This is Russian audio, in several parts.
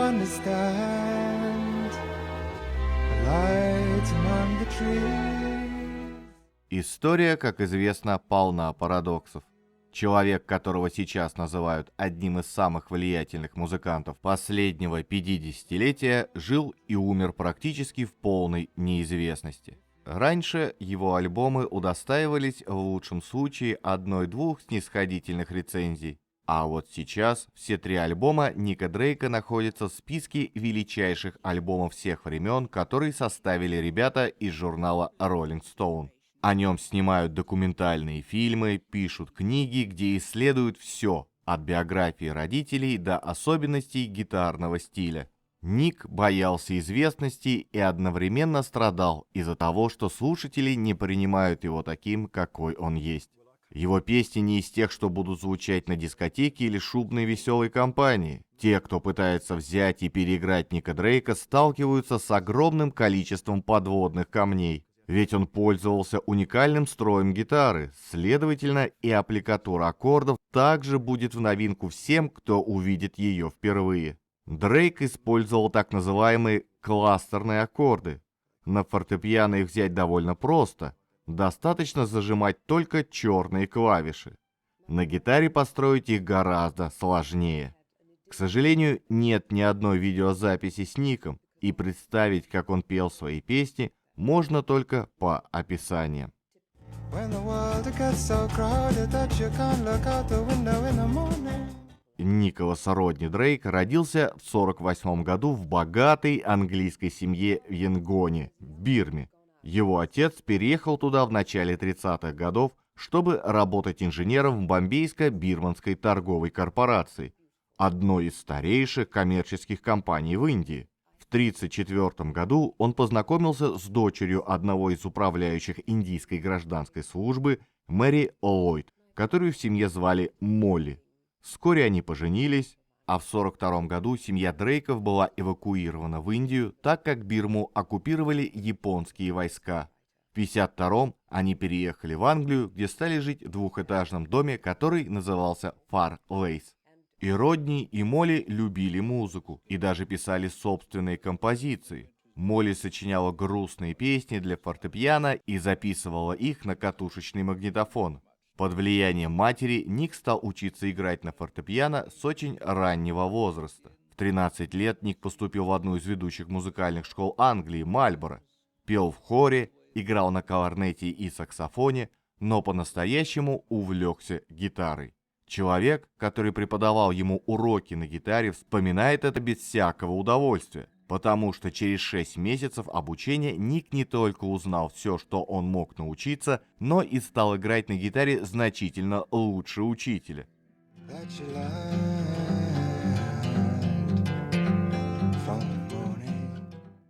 understand the light among the trees. История, как известно, полна парадоксов. Человек, которого сейчас называют одним из самых влиятельных музыкантов последнего 50-летия, жил и умер практически в полной неизвестности. Раньше его альбомы удостаивались в лучшем случае одной-двух снисходительных рецензий. А вот сейчас все три альбома Ника Дрейка находятся в списке величайших альбомов всех времен, которые составили ребята из журнала Rolling Stone. О нем снимают документальные фильмы, пишут книги, где исследуют все, от биографии родителей до особенностей гитарного стиля. Ник боялся известности и одновременно страдал из-за того, что слушатели не принимают его таким, какой он есть. Его песни не из тех, что будут звучать на дискотеке или шумной веселой компании. Те, кто пытается взять и переиграть Ника Дрейка, сталкиваются с огромным количеством подводных камней. Ведь он пользовался уникальным строем гитары, следовательно, и аппликатура аккордов также будет в новинку всем, кто увидит ее впервые. Дрейк использовал так называемые кластерные аккорды. На фортепиано их взять довольно просто, достаточно зажимать только черные клавиши. На гитаре построить их гораздо сложнее. К сожалению, нет ни одной видеозаписи с Ником, и представить, как он пел свои песни, можно только по описаниям. Николас Родни Дрейк родился в 1948 году в богатой английской семье в Янгоне, в Бирме. Его отец переехал туда в начале 30-х годов, чтобы работать инженером в Бомбейско-Бирманской торговой корпорации, одной из старейших коммерческих компаний в Индии. В 1934 году он познакомился с дочерью одного из управляющих индийской гражданской службы, Мэри Ллойд, которую в семье звали Молли. Вскоре они поженились, а в 1942 году семья Дрейков была эвакуирована в Индию, так как Бирму оккупировали японские войска. В 1952 они переехали в Англию, где стали жить в двухэтажном доме, который назывался Фар Лейс. И Родни, и Молли любили музыку, и даже писали собственные композиции. Молли сочиняла грустные песни для фортепиано и записывала их на катушечный магнитофон. Под влиянием матери Ник стал учиться играть на фортепиано с очень раннего возраста. В 13 лет Ник поступил в одну из ведущих музыкальных школ Англии, Мальборо. Пел в хоре, играл на кларнете и саксофоне, но по-настоящему увлекся гитарой. Человек, который преподавал ему уроки на гитаре, вспоминает это без всякого удовольствия, потому что через 6 месяцев обучения Ник не только узнал все, что он мог научиться, но и стал играть на гитаре значительно лучше учителя.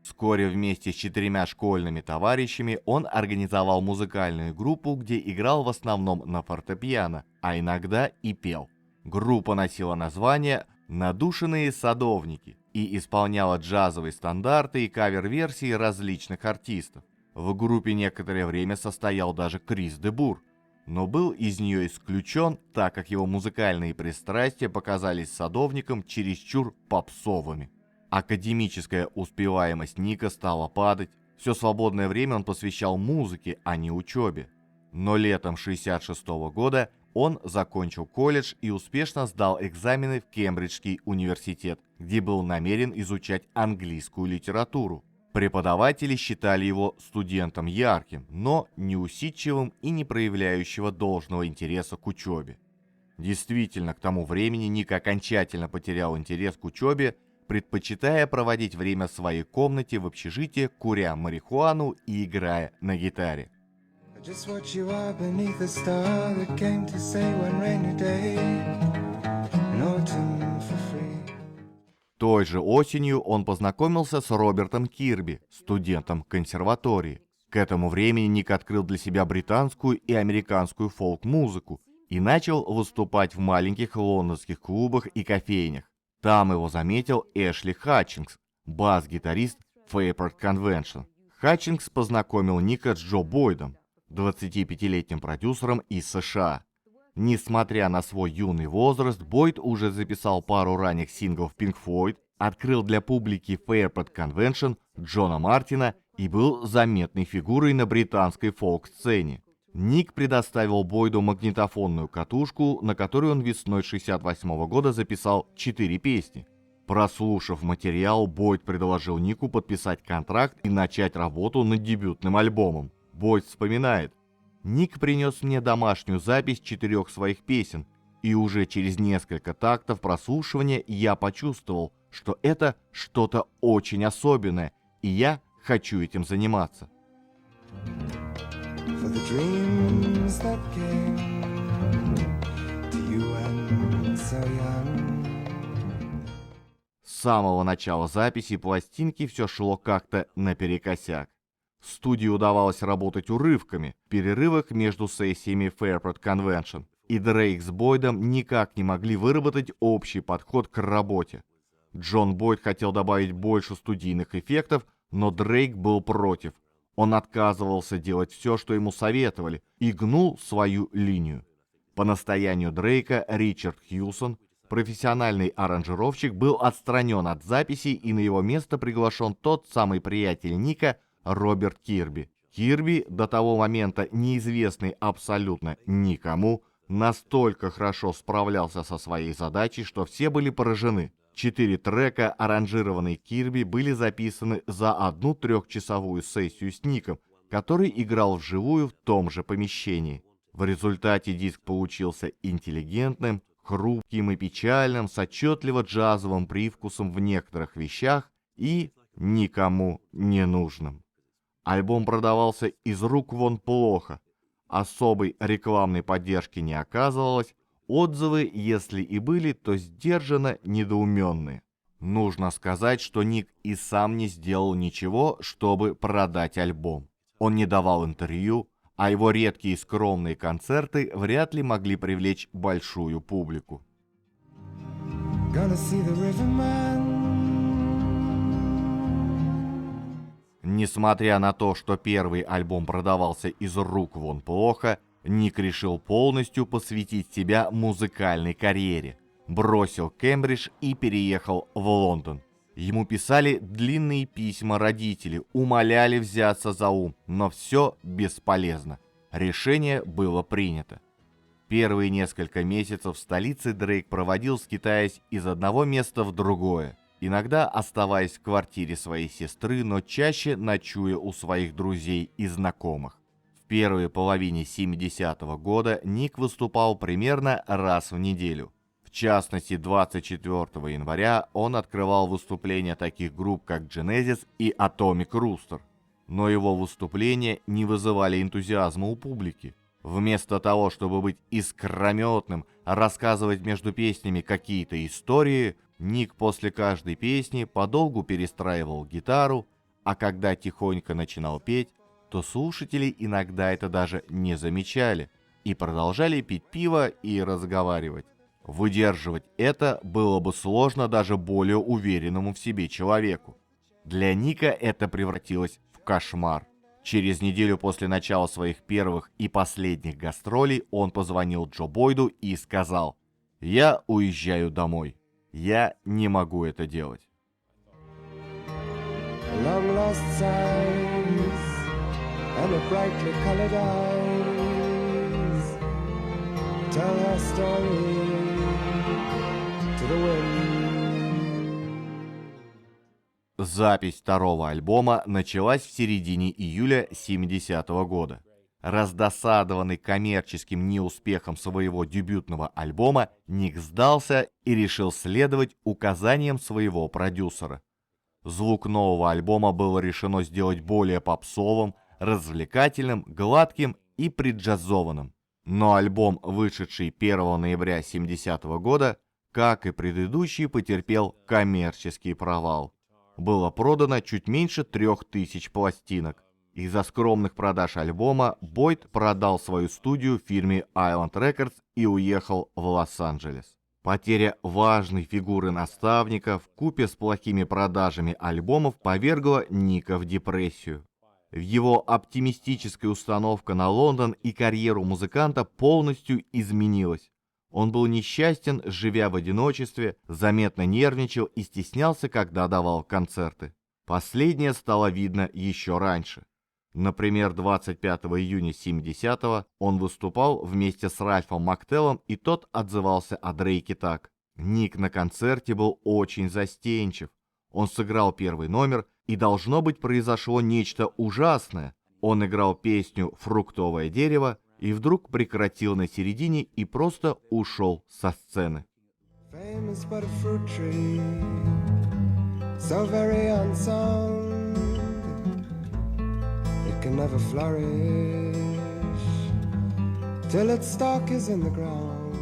Вскоре вместе с 4 школьными товарищами он организовал музыкальную группу, где играл в основном на фортепиано, а иногда и пел. Группа носила название «Надушенные садовники» и исполняла джазовые стандарты и кавер-версии различных артистов. В группе некоторое время состоял даже Крис де Бур, но был из нее исключен, так как его музыкальные пристрастия показались садовникам чересчур попсовыми. Академическая успеваемость Ника стала падать, все свободное время он посвящал музыке, а не учебе. Но летом 1966 года он закончил колледж и успешно сдал экзамены в Кембриджский университет, где был намерен изучать английскую литературу. Преподаватели считали его студентом ярким, но неусидчивым и не проявляющего должного интереса к учебе. Действительно, к тому времени Ник окончательно потерял интерес к учебе, предпочитая проводить время в своей комнате в общежитии, куря марихуану и играя на гитаре. Той же осенью он познакомился с Робертом Кирби, студентом консерватории. К этому времени Ник открыл для себя британскую и американскую фолк-музыку и начал выступать в маленьких лондонских клубах и кофейнях. Там его заметил Эшли Хатчингс, бас-гитарист Fairport Convention. Хатчингс познакомил Ника с Джо Бойдом, 25-летним продюсером из США. Несмотря на свой юный возраст, Бойд уже записал пару ранних синглов Pink Floyd, открыл для публики Fairport Convention Джона Мартина и был заметной фигурой на британской фолк-сцене. Ник предоставил Бойду магнитофонную катушку, на которой он весной 1968 года записал 4 песни. Прослушав материал, Бойд предложил Нику подписать контракт и начать работу над дебютным альбомом. Бойд вспоминает: «Ник принес мне домашнюю запись 4 своих песен, и уже через несколько тактов прослушивания я почувствовал, что это что-то очень особенное, и я хочу этим заниматься». For the dreams that came to you when so young. С самого начала записи пластинки все шло как-то наперекосяк. Студии удавалось работать урывками, в перерывах между сессиями Fairport Convention, и Дрейк с Бойдом никак не могли выработать общий подход к работе. Джон Бойд хотел добавить больше студийных эффектов, но Дрейк был против. Он отказывался делать все, что ему советовали, и гнул свою линию. По настоянию Дрейка Ричард Хьюсон, профессиональный аранжировщик, был отстранен от записи, и на его место приглашен тот самый приятель Ника Роберт Кирби. Кирби, до того момента неизвестный абсолютно никому, настолько хорошо справлялся со своей задачей, что все были поражены. 4 трека, аранжированные Кирби, были записаны за одну 3-часовую сессию с Ником, который играл вживую в том же помещении. В результате диск получился интеллигентным, хрупким и печальным, с отчетливо джазовым привкусом в некоторых вещах и никому не нужным. Альбом продавался из рук вон плохо, особой рекламной поддержки не оказывалось, отзывы, если и были, то сдержанно недоуменные. Нужно сказать, что Ник и сам не сделал ничего, чтобы продать альбом. Он не давал интервью, а его редкие скромные концерты вряд ли могли привлечь большую публику. Gonna see the riverman. Несмотря на то, что первый альбом продавался из рук вон плохо, Ник решил полностью посвятить себя музыкальной карьере. Бросил Кембридж и переехал в Лондон. Ему писали длинные письма родители, умоляли взяться за ум, но все бесполезно. Решение было принято. Первые несколько месяцев в столице Дрейк проводил, скитаясь из одного места в другое, иногда оставаясь в квартире своей сестры, но чаще ночуя у своих друзей и знакомых. В первой половине 70-го года Ник выступал примерно раз в неделю. В частности, 24 января он открывал выступления таких групп, как Genesis и Atomic Rooster. Но его выступления не вызывали энтузиазма у публики. Вместо того, чтобы быть искрометным, рассказывать между песнями какие-то истории, Ник после каждой песни подолгу перестраивал гитару, а когда тихонько начинал петь, то слушатели иногда это даже не замечали и продолжали пить пиво и разговаривать. Выдерживать это было бы сложно даже более уверенному в себе человеку. Для Ника это превратилось в кошмар. Через неделю после начала своих первых и последних гастролей он позвонил Джо Бойду и сказал: «Я уезжаю домой. Я не могу это делать». Long lost sighs and a brightly colored eyes tell her story to the wind. Запись второго альбома началась в середине июля 70-го года. Раздосадованный коммерческим неуспехом своего дебютного альбома, Ник сдался и решил следовать указаниям своего продюсера. Звук нового альбома было решено сделать более попсовым, развлекательным, гладким и преджазованным. Но альбом, вышедший 1 ноября 70-го года, как и предыдущий, потерпел коммерческий провал. Было продано чуть меньше 3000 пластинок. Из-за скромных продаж альбома Бойд продал свою студию фирме Island Records и уехал в Лос-Анджелес. Потеря важной фигуры наставника вкупе с плохими продажами альбомов повергла Ника в депрессию. Его оптимистическая установка на Лондон и карьеру музыканта полностью изменилась. Он был несчастен, живя в одиночестве, заметно нервничал и стеснялся, когда давал концерты. Последнее стало видно еще раньше. Например, 25 июня 70-го он выступал вместе с Ральфом Мактеллом, и тот отзывался о Дрейке так. Ник на концерте был очень застенчив. Он сыграл первый номер, и должно быть произошло нечто ужасное. Он играл песню «Фруктовое дерево» и вдруг прекратил на середине и просто ушел со сцены. Famous but a fruit tree, so very unsound, it can never flourish till its stalk is in the ground.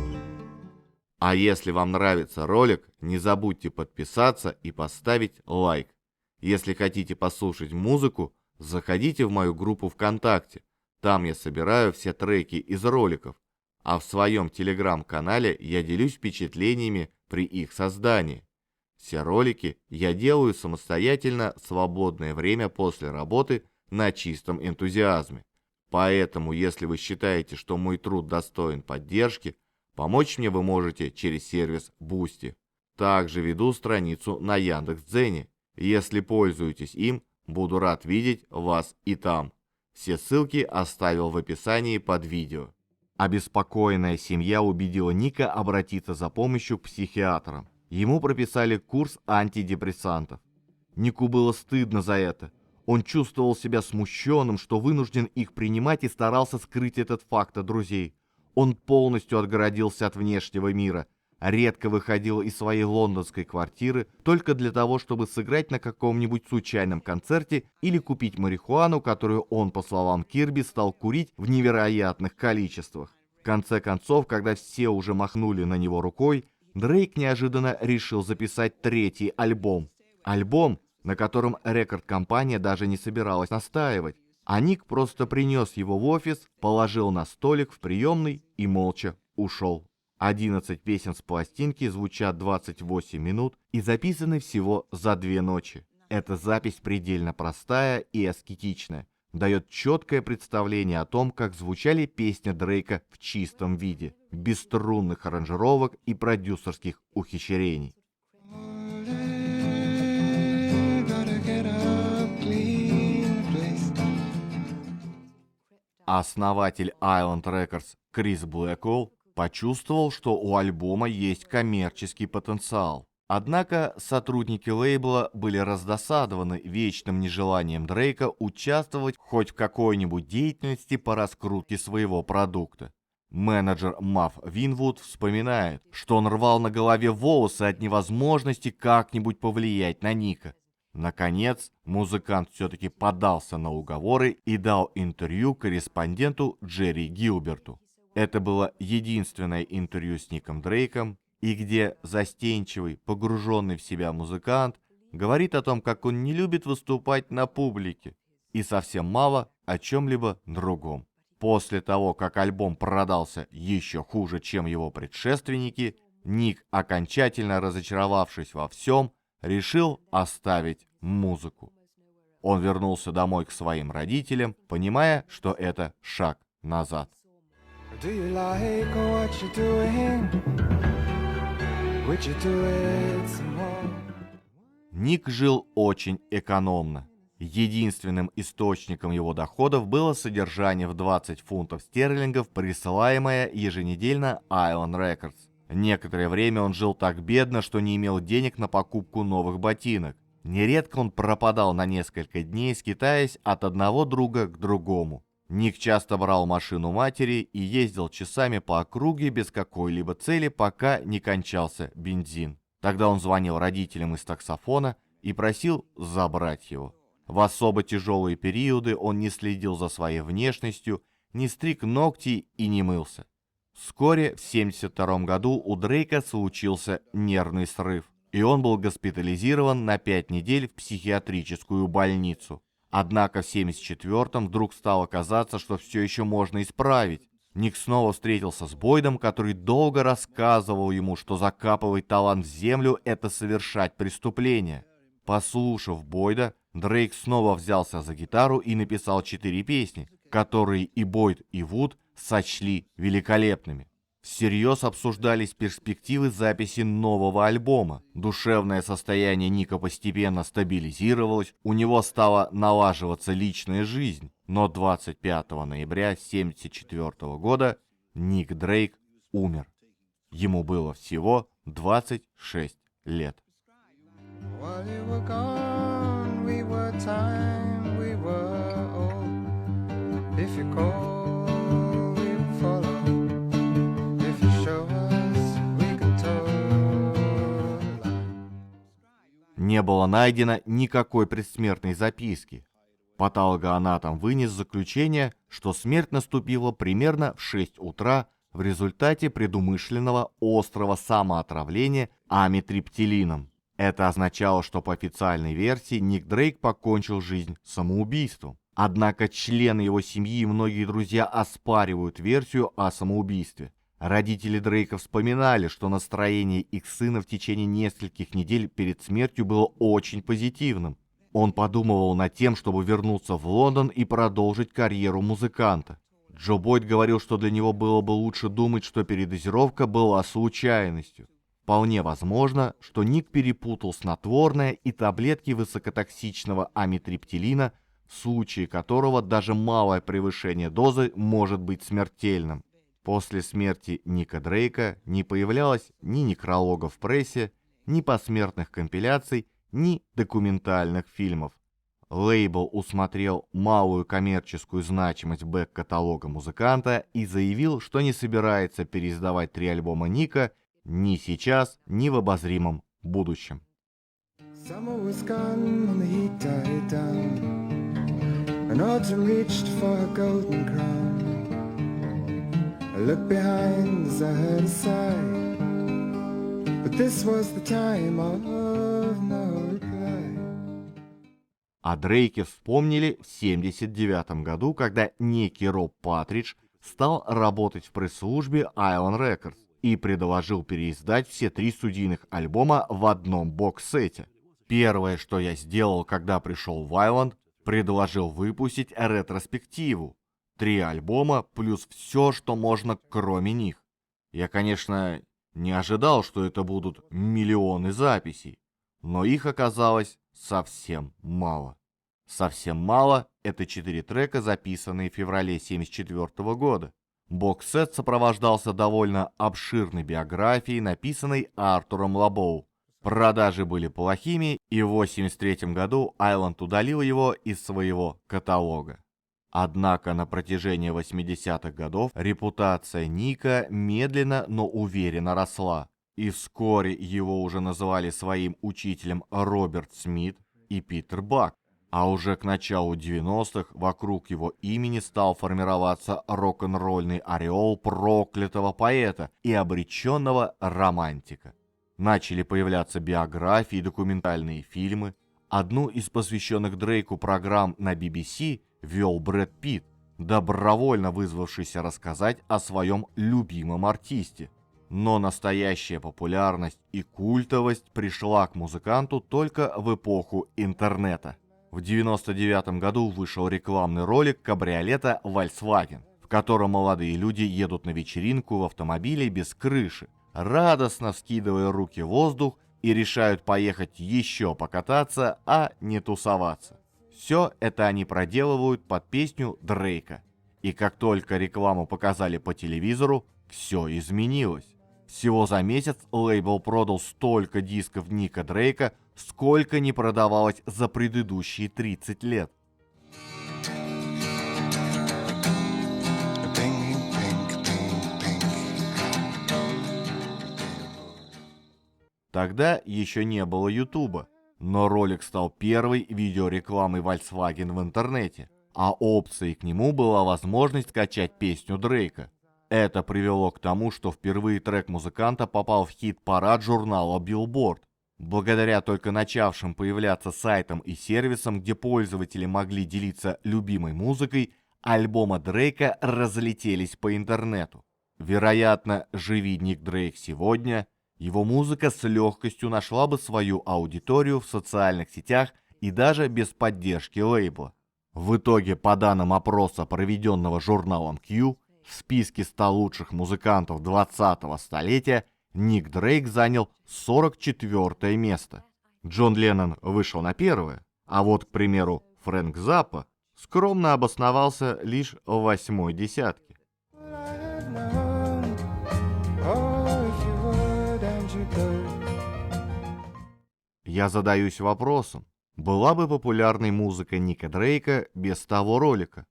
А если вам нравится ролик, не забудьте подписаться и поставить лайк. Если хотите послушать музыку, заходите в мою группу ВКонтакте. Там я собираю все треки из роликов, а в своем телеграм-канале я делюсь впечатлениями при их создании. Все ролики я делаю самостоятельно в свободное время после работы на чистом энтузиазме. Поэтому, если вы считаете, что мой труд достоин поддержки, помочь мне вы можете через сервис Boosty. Также веду страницу на Яндекс.Дзене. Если пользуетесь им, буду рад видеть вас и там. Все ссылки оставил в описании под видео. Обеспокоенная семья убедила Ника обратиться за помощью к психиатрам. Ему прописали курс антидепрессантов. Нику было стыдно за это. Он чувствовал себя смущенным, что вынужден их принимать, и старался скрыть этот факт от друзей. Он полностью отгородился от внешнего мира, редко выходил из своей лондонской квартиры только для того, чтобы сыграть на каком-нибудь случайном концерте или купить марихуану, которую он, по словам Кирби, стал курить в невероятных количествах. В конце концов, когда все уже махнули на него рукой, Дрейк неожиданно решил записать третий альбом. Альбом, на котором рекорд-компания даже не собиралась настаивать. А Ник просто принес его в офис, положил на столик в приемной и молча ушел. 11 песен с пластинки звучат 28 минут и записаны всего за 2 ночи. Эта запись предельно простая и аскетичная, дает четкое представление о том, как звучали песни Дрейка в чистом виде, без струнных аранжировок и продюсерских ухищрений. Основатель Island Records Крис Блэквелл почувствовал, что у альбома есть коммерческий потенциал. Однако сотрудники лейбла были раздосадованы вечным нежеланием Дрейка участвовать хоть в какой-нибудь деятельности по раскрутке своего продукта. Менеджер Маф Винвуд вспоминает, что он рвал на голове волосы от невозможности как-нибудь повлиять на Ника. Наконец, музыкант все-таки подался на уговоры и дал интервью корреспонденту Джерри Гилберту. Это было единственное интервью с Ником Дрейком, и где застенчивый, погруженный в себя музыкант говорит о том, как он не любит выступать на публике, и совсем мало о чем-либо другом. После того, как альбом продался еще хуже, чем его предшественники, Ник, окончательно разочаровавшись во всем, решил оставить музыку. Он вернулся домой к своим родителям, понимая, что это шаг назад. Do you like what you're doing? Would you do it some more? Ник жил очень экономно. Единственным источником его доходов было содержание в 20 фунтов стерлингов, присылаемое еженедельно Island Records. Некоторое время он жил так бедно, что не имел денег на покупку новых ботинок. Нередко он пропадал на несколько дней, скитаясь от одного друга к другому. Ник часто брал машину матери и ездил часами по округе без какой-либо цели, пока не кончался бензин. Тогда он звонил родителям из таксофона и просил забрать его. В особо тяжелые периоды он не следил за своей внешностью, не стриг ногти и не мылся. Вскоре, в 1972 году, у Дрейка случился нервный срыв, и он был госпитализирован на 5 недель в психиатрическую больницу. Однако в 1974-м вдруг стало казаться, что все еще можно исправить. Ник снова встретился с Бойдом, который долго рассказывал ему, что закапывать талант в землю – это совершать преступление. Послушав Бойда, Дрейк снова взялся за гитару и написал 4 песни, которые и Бойд, и Вуд сочли великолепными. Всерьез обсуждались перспективы записи нового альбома. Душевное состояние Ника постепенно стабилизировалось, у него стала налаживаться личная жизнь. Но 25 ноября 1974 года Ник Дрейк умер. Ему было всего 26 лет. While you were gone, we were time, we were old. If you call, we will follow. If you show us, we can toe. Не было найдено никакой предсмертной записки. Патологоанатом вынес заключение, что смерть наступила примерно в 6 утра в результате предумышленного острого самоотравления амитриптилином. Это означало, что по официальной версии Ник Дрейк покончил жизнь самоубийством. Однако члены его семьи и многие друзья оспаривают версию о самоубийстве. Родители Дрейка вспоминали, что настроение их сына в течение нескольких недель перед смертью было очень позитивным. Он подумывал над тем, чтобы вернуться в Лондон и продолжить карьеру музыканта. Джо Бойд говорил, что для него было бы лучше думать, что передозировка была случайностью. Вполне возможно, что Ник перепутал снотворное и таблетки высокотоксичного амитриптилина, в случае которого даже малое превышение дозы может быть смертельным. После смерти Ника Дрейка не появлялось ни некролога в прессе, ни посмертных компиляций, ни документальных фильмов. Лейбл усмотрел малую коммерческую значимость бэк-каталога музыканта и заявил, что не собирается переиздавать 3 альбома Ника ни сейчас, ни в обозримом будущем. Summer was gone and the heat died down, and autumn reached for her golden crown. I looked behind as I heard a sigh, but this was the time of no reply. О Дрейке вспомнили в 1979 году, когда некий Роб Патридж стал работать в пресс-службе Island Records и предложил переиздать все 3 студийных альбома в одном бокс-сете. Первое, что я сделал, когда пришел в Island, предложил выпустить ретроспективу. 3 альбома плюс все, что можно, кроме них. Я, конечно, не ожидал, что это будут миллионы записей, но их оказалось совсем мало. Совсем мало — это 4 трека, записанные в феврале 1974 года. Бокс-сет сопровождался довольно обширной биографией, написанной Артуром Лобоу. Продажи были плохими, и в 1983 году Island удалил его из своего каталога. Однако на протяжении 80-х годов репутация Ника медленно, но уверенно росла, и вскоре его уже называли своим учителем Роберт Смит и Питер Бак. А уже к началу 90-х вокруг его имени стал формироваться рок-н-ролльный ореол проклятого поэта и обреченного романтика. Начали появляться биографии и документальные фильмы. Одну из посвященных Дрейку программ на BBC вел Брэд Питт, добровольно вызвавшийся рассказать о своем любимом артисте. Но настоящая популярность и культовость пришла к музыканту только в эпоху интернета. В 1999 году вышел рекламный ролик кабриолета Volkswagen, в котором молодые люди едут на вечеринку в автомобиле без крыши, радостно вскидывая руки в воздух и решают поехать еще покататься, а не тусоваться. Все это они проделывают под песню Дрейка. И как только рекламу показали по телевизору, все изменилось. Всего за месяц лейбл продал столько дисков Ника Дрейка, сколько не продавалось за предыдущие 30 лет. Тогда еще не было Ютуба, но ролик стал первой видеорекламой Volkswagen в интернете, а опцией к нему была возможность скачать песню Дрейка. Это привело к тому, что впервые трек музыканта попал в хит-парад журнала Billboard. Благодаря только начавшим появляться сайтам и сервисам, где пользователи могли делиться любимой музыкой, альбомы Дрейка разлетелись по интернету. Вероятно, живи Ник Дрейк сегодня, его музыка с легкостью нашла бы свою аудиторию в социальных сетях и даже без поддержки лейбла. В итоге, по данным опроса, проведенного журналом Q, В списке 100 лучших музыкантов 20-го столетия Ник Дрейк занял 44 место. Джон Леннон вышел на первое, а вот, к примеру, Фрэнк Заппа скромно обосновался лишь в 8-й десятке. Well, I had my home. Oh, if you would and you could. Я задаюсь вопросом, была бы популярной музыка Ника Дрейка без того ролика?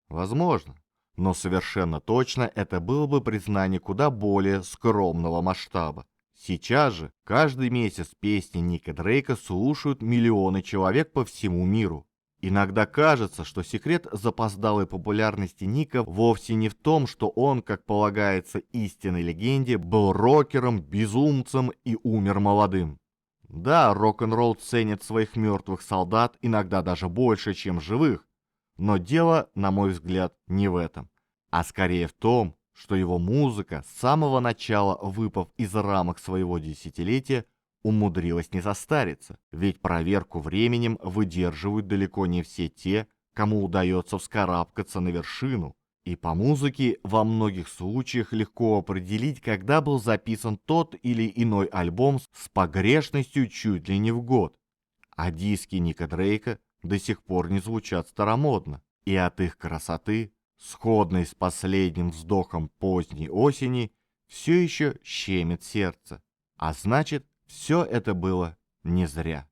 Возможно, но совершенно точно это было бы признание куда более скромного масштаба. Сейчас же каждый месяц песни Ника Дрейка слушают миллионы человек по всему миру. Иногда кажется, что секрет запоздалой популярности Ника вовсе не в том, что он, как полагается истинной легенде, был рокером, безумцем и умер молодым. Да, рок-н-ролл ценит своих мертвых солдат иногда даже больше, чем живых, но дело, на мой взгляд, не в этом, а скорее в том, что его музыка с самого начала, выпав из рамок своего десятилетия, умудрилась не состариться, ведь проверку временем выдерживают далеко не все те, кому удается вскарабкаться на вершину. И по музыке во многих случаях легко определить, когда был записан тот или иной альбом с погрешностью чуть ли не в год. А диски Ника Дрейка до сих пор не звучат старомодно, и от их красоты, сходной с последним вздохом поздней осени, все еще щемит сердце. А значит, все это было не зря.